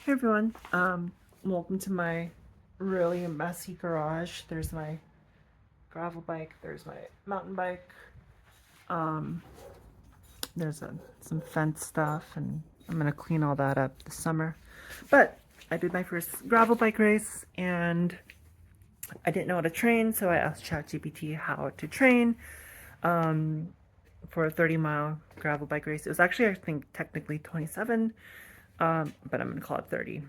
Hey everyone, welcome to my really messy garage. There's my gravel bike, there's my mountain bike, um, there's some fence stuff, and I'm gonna clean all that up this summer. But I did my first gravel bike race, and I didn't know how to train, so I asked ChatGPT how to train um, for a 30-mile gravel bike race. It was actually, I think, technically 27, but I'm gonna call it 30.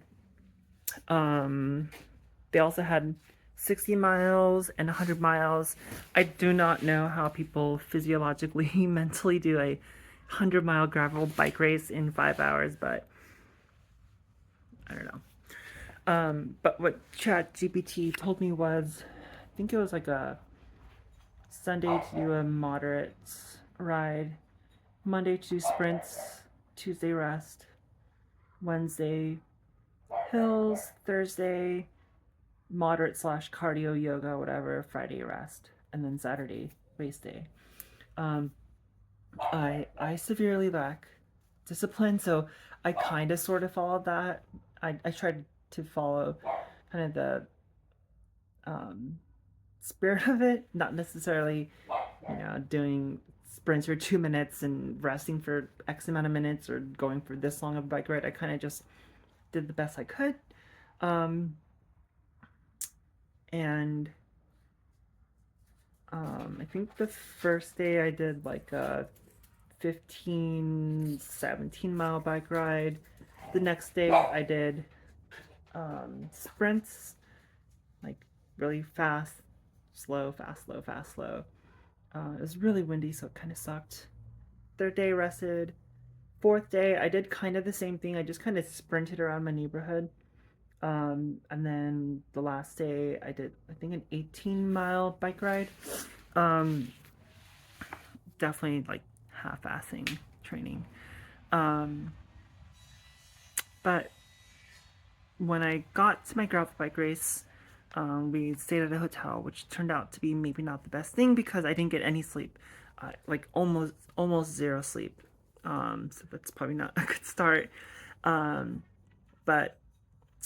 Um, They also had 60 miles and 100 miles. I do not know how people physiologically, mentally do a 100-mile gravel bike race in 5 hours, but I don't know. But what ChatGPT told me was, I think it was like a Sunday to do a moderate ride, Monday to do sprints, Tuesday rest, Wednesday hills, Thursday moderate slash cardio yoga, whatever, Friday rest, and then Saturday race day. Um, I severely lack discipline, so I kind of sort of followed that. I tried to follow kind of the um, spirit of it, not necessarily doing sprints for 2 minutes and resting for X amount of minutes or going for this long of a bike ride. I kind of just did the best I could. Um, and I think the first day I did like a 15, 17-mile bike ride. The next day I did sprints, like really fast, slow, fast, slow, fast, slow. It was really windy, so it kind of sucked. Third day rested. Fourth day I did kind of the same thing. I just kind of sprinted around my neighborhood. And then the last day I did, I think, an 18-mile bike ride. Um, Definitely like half-assing training. Um, but when I got to my gravel bike race, we stayed at a hotel, which turned out to be maybe not the best thing because I didn't get any sleep, like almost zero sleep. So that's probably not a good start. But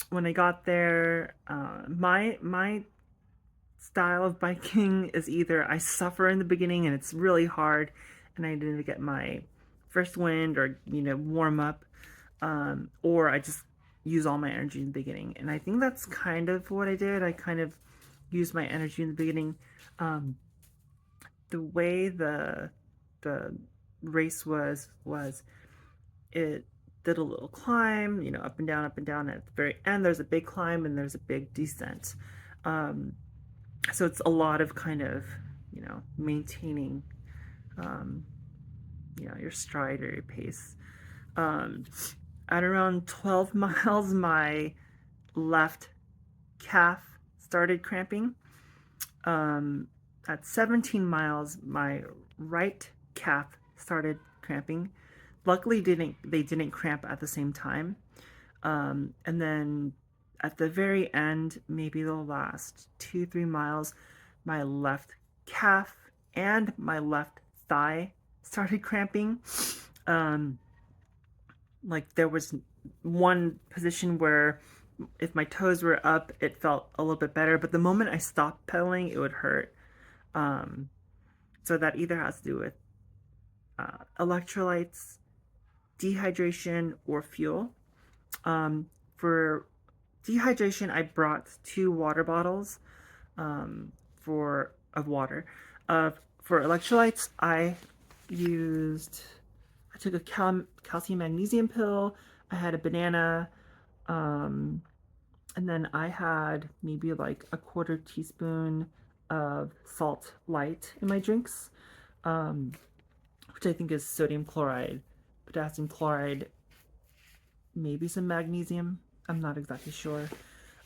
when I got there, my style of biking is either I suffer in the beginning and it's really hard, and I didn't get my first wind or warm up, or I just use all my energy in the beginning. And I think that's kind of what I did. I kind of used my energy in the beginning. Um, the way the race was it did a little climb, up and down, up and down. And at the very end, there's a big climb and there's a big descent. Um, so it's a lot of kind of maintaining um, your stride or your pace. Um, at around 12 miles, my left calf started cramping. Um, at 17 miles, my right calf started cramping. Luckily, they didn't cramp at the same time. And then at the very end, maybe the last 2-3 miles, my left calf and my left thigh started cramping. Um, like there was one position where if my toes were up, it felt a little bit better, but the moment I stopped pedaling, it would hurt. Um, so that either has to do with electrolytes, dehydration, or fuel. For dehydration, I brought 2 water bottles for of water. For electrolytes, used I took a calcium magnesium pill. I had a banana, um, and then I had maybe like a quarter teaspoon of salt light in my drinks, um, which I think is sodium chloride, potassium chloride, maybe some magnesium. I'm not exactly sure.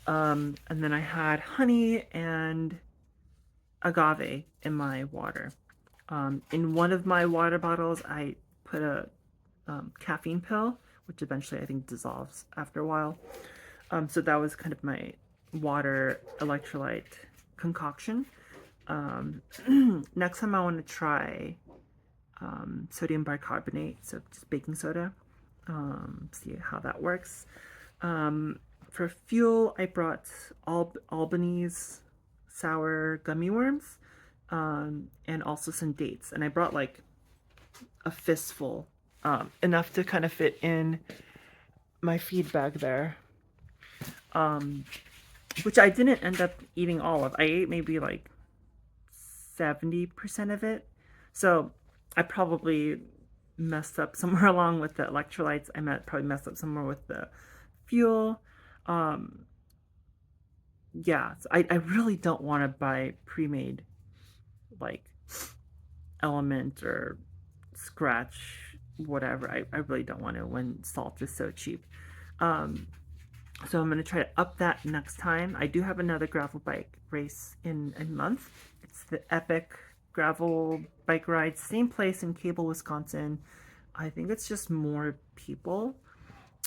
And then I had honey and agave in my water. In one of my water bottles, I put a caffeine pill, which eventually I think dissolves after a while. So that was kind of my water electrolyte concoction. Um, Next time I want to try sodium bicarbonate, so just baking soda, see how that works. For fuel, I brought Albany's sour gummy worms, and also some dates. And I brought like a fistful, enough to kind of fit in my feed bag there, um, which I didn't end up eating all of. I ate maybe like 70% of it. So I probably messed up somewhere along with the electrolytes. Probably messed up somewhere with the fuel. Um, yeah, so I really don't want to buy pre-made like Element or Scratch, whatever. I really don't want to when salt is so cheap. Um, so I'm going to try to up that next time. I do have another gravel bike race in a month. It's the Epic Gravel Bike Ride, same place in Cable, Wisconsin. I think it's just more people.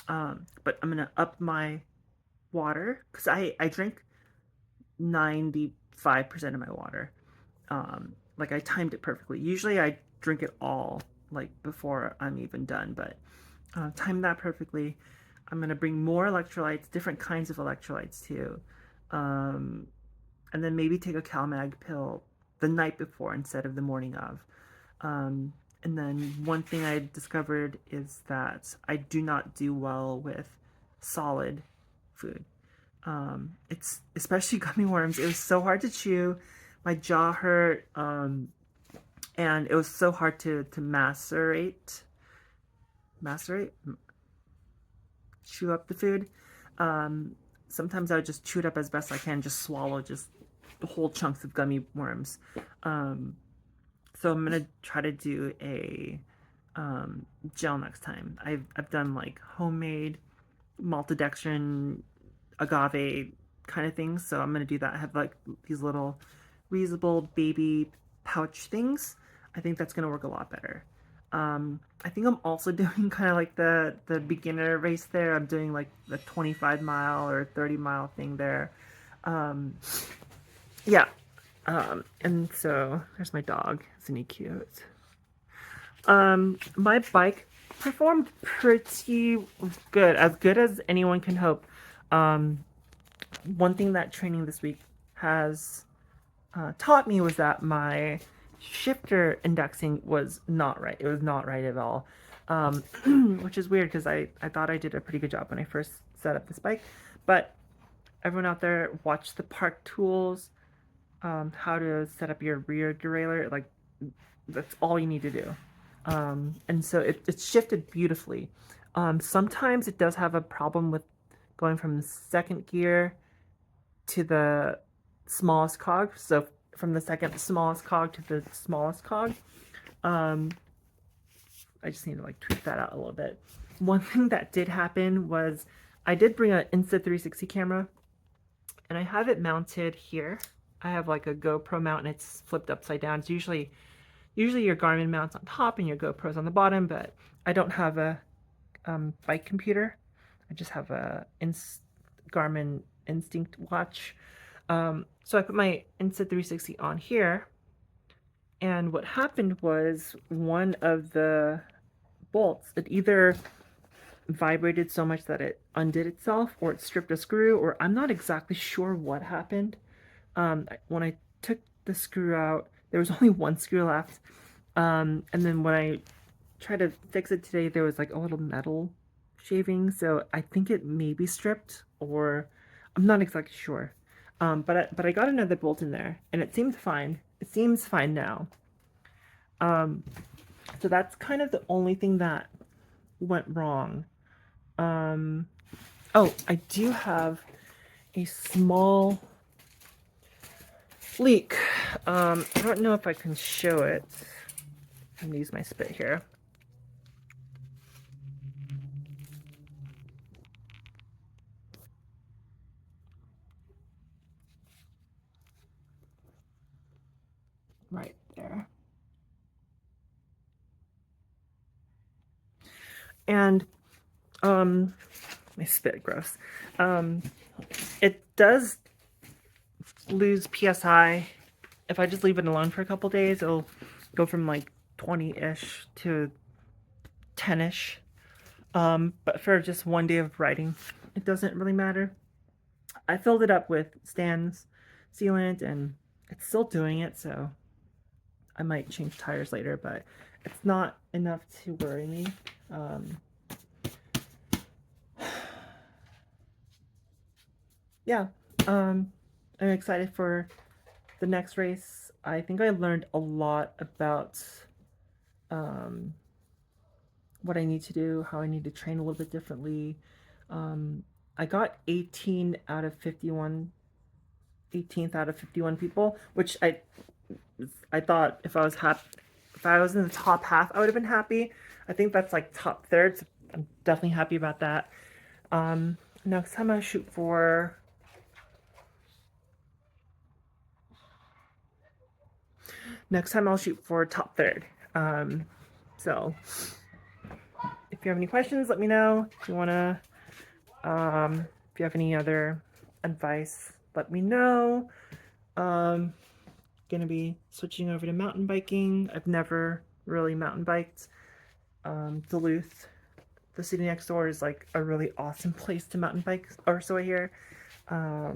But I'm going to up my water because I drink 95% of my water. Like I timed it perfectly. Usually I drink it all like before I'm even done, but timed that perfectly. I'm gonna bring more electrolytes, different kinds of electrolytes too, um, and then maybe take a CalMag pill the night before instead of the morning of. Um, and then one thing I discovered is that I do not do well with solid food. It's especially gummy worms. It was so hard to chew. My jaw hurt, and it was so hard to macerate, chew up the food. Um, Sometimes I would just chew it up as best I can, just swallow just whole chunks of gummy worms. Um, so I'm gonna try to do a gel next time. I've done like homemade maltodextrin agave kind of things. So I'm gonna do that. I have like these little reusable baby pouch things. I think that's gonna work a lot better. I think I'm also doing kind of like the beginner race there. I'm doing like the 25-mile or 30-mile thing there. Um, yeah. And so there's my dog. Isn't he cute? My bike performed pretty good as anyone can hope. Um, One thing that training this week has taught me was that my shifter indexing was not right. It was not right at all, um, which is weird because I thought I did a pretty good job when I first set up this bike. But everyone out there, watch the park tools, how to set up your rear derailleur. Like, that's all you need to do. And so it's shifted beautifully. Sometimes it does have a problem with going from the second gear to the smallest cog. So from the second smallest cog to the smallest cog. Um, I just need to like tweak that out a little bit. One thing that did happen was I did bring an Insta360 camera, and I have it mounted here. I have like a GoPro mount, and it's flipped upside down. It's usually your Garmin mounts on top and your GoPro's on the bottom, but I don't have a bike computer. I just have a Garmin Instinct watch. So I put my Insta360 on here, and what happened was one of the bolts, it either vibrated so much that it undid itself, or it stripped a screw, or I'm not exactly sure what happened. When I took the screw out, there was only one screw left. And then when I tried to fix it today, there was like a little metal shaving, so I think it may be stripped, or I'm not exactly sure. But I got another bolt in there, and it seemed fine. It seems fine now. So that's kind of the only thing that went wrong. Oh, I do have a small leak. I don't know if I can show it. I'm gonna use my spit here. Right there. And my spit, gross. It does lose PSI. If I just leave it alone for a couple days, it'll go from like 20-ish to 10-ish. But for just one day of riding, it doesn't really matter. I filled it up with Stan's sealant and it's still doing it, so I might change tires later, but it's not enough to worry me. Yeah, I'm excited for the next race. I think I learned a lot about um, what I need to do, how I need to train a little bit differently. I got 18 out of 51, 18th out of 51 people, which I thought if I was in the top half, I would have been happy. I think that's like top third, so I'm definitely happy about that. Next time I shoot for next time I'll shoot for top third. So if you have any questions, let me know. If you wanna, if you have any other advice, let me know. Gonna be switching over to mountain biking. I've never really mountain biked. Duluth, the city next door, is like a really awesome place to mountain bike, or so I hear. Yeah.